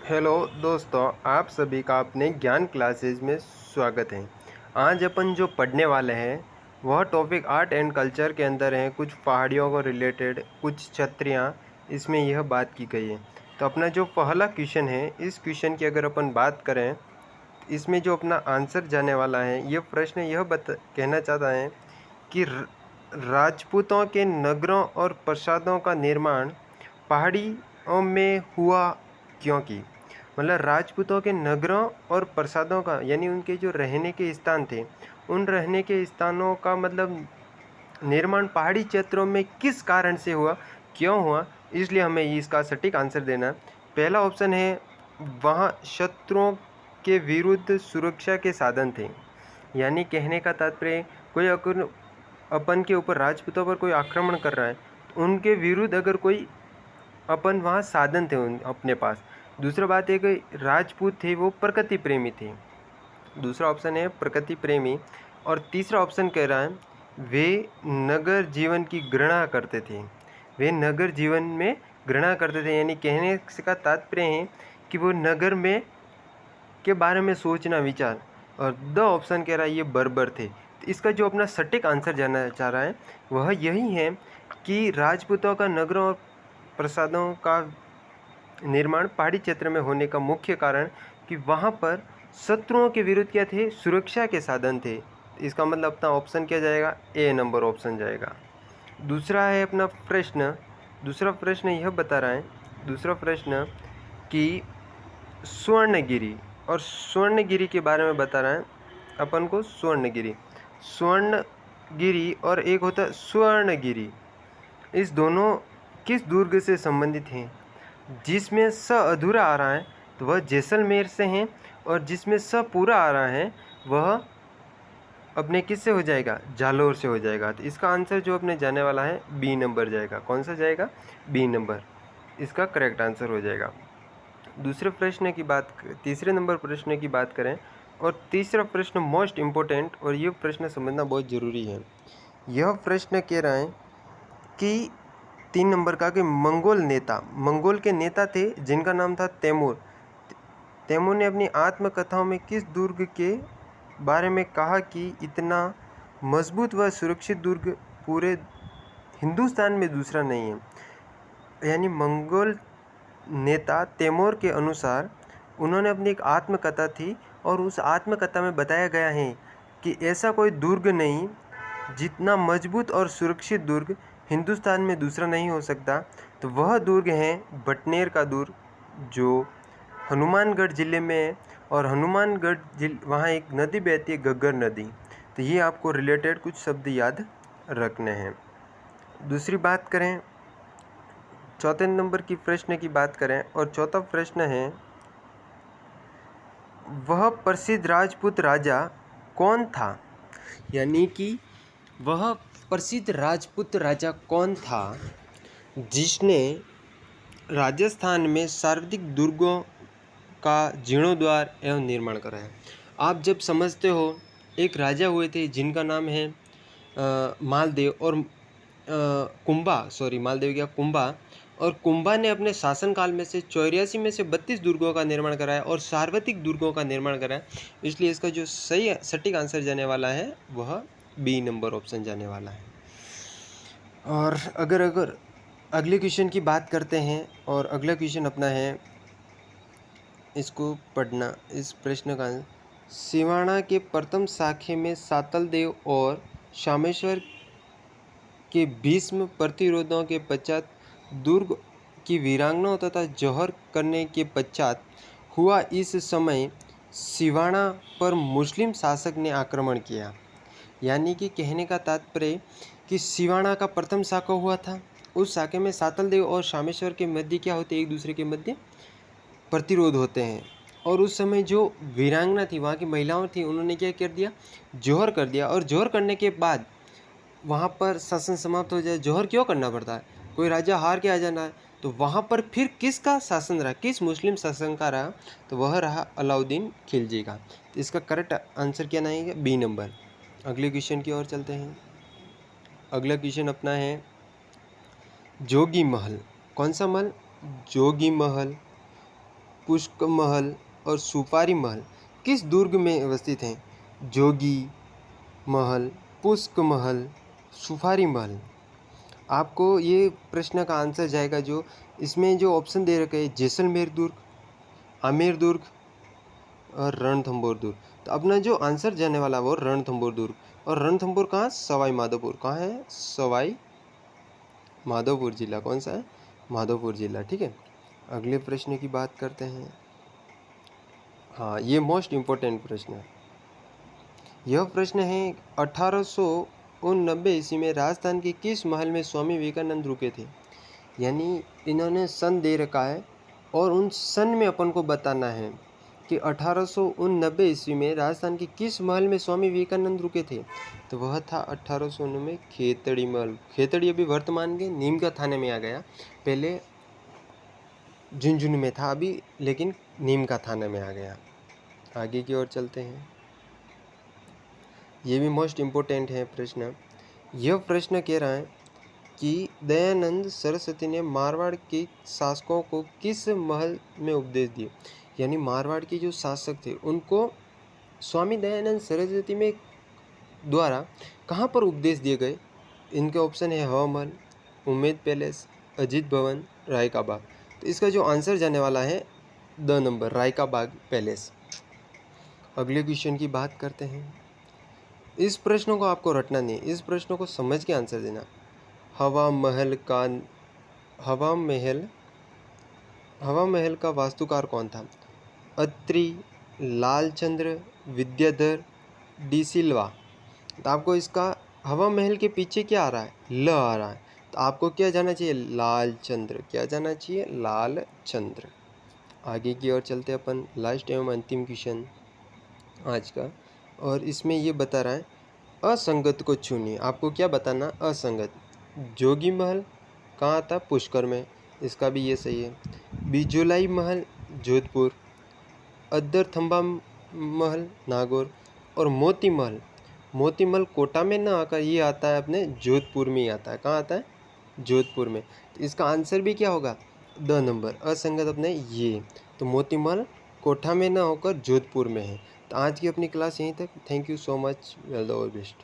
Hello दोस्तों, आप सभी का अपने ज्ञान क्लासेस में स्वागत है। आज अपन जो पढ़ने वाले हैं वह टॉपिक आर्ट एंड कल्चर के अंदर है। कुछ पहाड़ियों को रिलेटेड, कुछ छतरियाँ इसमें यह बात की गई है। तो अपना जो पहला क्वेश्चन है, इस क्वेश्चन की अगर अपन बात करें, इसमें जो अपना आंसर जाने वाला है, यह प्रश्न यह कहना चाहता है कि राजपूतों के नगरों और प्रासादों का निर्माण पहाड़ियों में हुआ क्योंकि मतलब राजपूतों के नगरों और प्रासादों का यानी उनके जो रहने के स्थान थे, उन रहने के स्थानों का मतलब निर्माण पहाड़ी क्षेत्रों में किस कारण से हुआ, क्यों हुआ, इसलिए हमें इसका सटीक आंसर देना है। पहला ऑप्शन है, वहाँ शत्रुओं के विरुद्ध सुरक्षा के साधन थे। यानी कहने का तात्पर्य, कोई अगर अपन के ऊपर राजपूतों पर कोई आक्रमण कर रहा है तो उनके विरुद्ध अगर कोई अपन वहाँ साधन थे उन अपने पास। दूसरा बात है कि राजपूत थे वो प्रकृति प्रेमी थे। दूसरा ऑप्शन है प्रकृति प्रेमी। और तीसरा ऑप्शन कह रहा है वे नगर जीवन की घृणा करते थे। वे नगर जीवन में घृणा करते थे, यानी कहने का तात्पर्य है कि वो नगर में के बारे में सोचना विचार। और द ऑप्शन कह रहा है ये बर्बर थे। तो इसका जो अपना सटीक आंसर जानना चाह रहा है वह यही है कि राजपूतों का नगरों और प्रासादों का निर्माण पहाड़ी क्षेत्र में होने का मुख्य कारण कि वहाँ पर शत्रुओं के विरुद्ध क्या थे, सुरक्षा के साधन थे। इसका मतलब अपना ऑप्शन क्या जाएगा, ए नंबर ऑप्शन जाएगा। दूसरा है अपना प्रश्न। दूसरा प्रश्न यह बता रहा है, दूसरा प्रश्न कि स्वर्णगिरी और स्वर्णगिरी के बारे में बता रहा है अपन को। स्वर्णगिरी और एक होता है स्वर्णगिरी, इस दोनों किस दुर्ग से संबंधित हैं। जिसमें स अधूरा आ रहा है तो वह जैसलमेर से हैं, और जिसमें स पूरा आ रहा है वह अपने किस से हो जाएगा, जालोर से हो जाएगा। तो इसका आंसर जो अपने जाने वाला है बी नंबर जाएगा। कौन सा जाएगा, बी नंबर इसका करेक्ट आंसर हो जाएगा। दूसरे प्रश्न की बात, तीसरे नंबर प्रश्न की बात करें, और तीसरा प्रश्न मोस्ट इम्पोर्टेंट, और ये प्रश्न समझना बहुत ज़रूरी है। यह प्रश्न कह रहा है कि 3 नंबर का कि मंगोल के नेता थे जिनका नाम था तैमूर। तैमूर ने अपनी आत्मकथाओं में किस दुर्ग के बारे में कहा कि इतना मजबूत व सुरक्षित दुर्ग पूरे हिंदुस्तान में दूसरा नहीं है। यानी मंगोल नेता तैमूर के अनुसार उन्होंने अपनी एक आत्मकथा थी, और उस आत्मकथा में बताया गया है कि ऐसा कोई दुर्ग नहीं, जितना मजबूत और सुरक्षित दुर्ग हिंदुस्तान में दूसरा नहीं हो सकता। तो वह दुर्ग है बटनेर का दुर्ग, जो हनुमानगढ़ ज़िले में है। और हनुमानगढ़ वहाँ एक नदी बहती है, घग्गर नदी। तो ये आपको रिलेटेड कुछ शब्द याद रखने हैं। दूसरी बात करें, चौथे नंबर की प्रश्न की बात करें, और चौथा प्रश्न है, वह प्रसिद्ध राजपूत राजा कौन था। यानी कि वह प्रसिद्ध राजपूत राजा कौन था जिसने राजस्थान में सर्वाधिक दुर्गों का जीर्णोद्धार एवं निर्माण करा है। आप जब समझते हो, एक राजा हुए थे जिनका नाम है मालदेव, और मालदेव क्या, कुंभा। और कुंभा ने अपने शासनकाल में से 84 में से 32 दुर्गों का निर्माण कराया और सार्वत्रिक दुर्गों का निर्माण कराया। इसलिए इसका जो सही सटीक आंसर जाने वाला है वह बी नंबर ऑप्शन जाने वाला है। और अगर अगले क्वेश्चन की बात करते हैं, और अगला क्वेश्चन अपना है, इसको पढ़ना, इस प्रश्न का सिवाना के प्रथम शाखे में सातल देव और शामेश्वर के भीष्म प्रतिरोधों के पश्चात दुर्ग की वीरांगनाओं तथा जौहर करने के पश्चात हुआ। इस समय सिवाना पर मुस्लिम शासक ने आक्रमण किया। यानी कि कहने का तात्पर्य कि सिवाना का प्रथम शाखा हुआ था, उस शाखे में सातल देव और शामेश्वर के मध्य क्या होते, एक दूसरे के मध्य प्रतिरोध होते हैं। और उस समय जो वीरांगना थी, वहाँ की महिलाओं थी, उन्होंने क्या कर दिया, जौहर कर दिया। और जौहर करने के बाद वहाँ पर शासन समाप्त हो जाए। जौहर क्यों करना पड़ता है, कोई राजा हार के आ जाना है, तो वहाँ पर फिर किसका शासन रहा, किस मुस्लिम शासन का रहा, तो वह रहा अलाउद्दीन खिलजी का। तो इसका करेक्ट आंसर क्या नहीं है, बी नंबर। अगले क्वेश्चन की ओर चलते हैं। अगला क्वेश्चन अपना है जोगी महल। कौन सा महल, जोगी महल पुष्क महल और सुपारी महल किस दुर्ग में अवस्थित हैं? जोगी महल, पुष्क महल, सुपारी महल। आपको ये प्रश्न का आंसर जाएगा जो इसमें जो ऑप्शन दे रखे हैं, जैसलमेर दुर्ग, आमेर दुर्ग और रणथंभौर दुर्ग। तो अपना जो आंसर जाने वाला वो रणथंभौर दुर्ग। और रणथंभौर कहाँ? सवाई माधोपुर। कहाँ है? सवाई माधोपुर जिला। कौन सा है? माधोपुर जिला। ठीक है, अगले प्रश्न की बात करते हैं। हाँ, ये मोस्ट इम्पोर्टेंट प्रश्न है। यह प्रश्न है 1889 ईस्वी में राजस्थान के किस महल में स्वामी विवेकानंद रुके थे? यानी इन्होंने सन दे रखा है और उन सन में अपन को बताना है कि 1889 ईस्वी में राजस्थान के किस महल में स्वामी विवेकानंद रुके थे। तो वह था 1889 में खेतड़ी महल। खेतड़ी अभी वर्तमान के नीम का थाने में आ गया, पहले झुंझुनू में था अभी, लेकिन नीम का थाने में आ गया। आगे की ओर चलते हैं। ये भी मोस्ट इम्पोर्टेंट है प्रश्न। यह प्रश्न कह रहा है कि दयानंद सरस्वती ने मारवाड़ के शासकों को किस महल में उपदेश दिए? यानी मारवाड़ के जो शासक थे उनको स्वामी दयानंद सरस्वती में द्वारा कहाँ पर उपदेश दिए गए? इनके ऑप्शन है हवा महल, उम्मेद पैलेस, अजीत भवन, राय का बाग। तो इसका जो आंसर जाने वाला है द नंबर, राय का बाग पैलेस। अगले क्वेश्चन की बात करते हैं। इस प्रश्न को आपको रटना नहीं, इस प्रश्न को समझ के आंसर देना। हवा महल का वास्तुकार कौन था? अत्रि, लालचंद्र, विद्याधर, डी सिल्वा। तो आपको इसका हवा महल के पीछे क्या आ रहा है? ल आ रहा है, तो आपको क्या जाना चाहिए? लालचंद्र। क्या जाना चाहिए? लालचंद्र। आगे की ओर चलते अपन। लास्ट एवं अंतिम क्वेश्चन आज का, और इसमें ये बता रहा है असंगत को चुनिए। आपको क्या बताना? असंगत। जोगी महल कहाँ आता? पुष्कर में, इसका भी ये सही है। बिजोलाई महल जोधपुर, अद्दर थंबा महल नागौर, और मोती महल कोटा में ना आकर ये आता है अपने जोधपुर में ही आता है। कहाँ आता है? जोधपुर में। तो इसका आंसर भी क्या होगा? द नंबर, असंगत अपने ये। तो मोती महल कोटा में ना होकर जोधपुर में है। तो आज की अपनी क्लास यहीं तक। Thank you so much, all the best.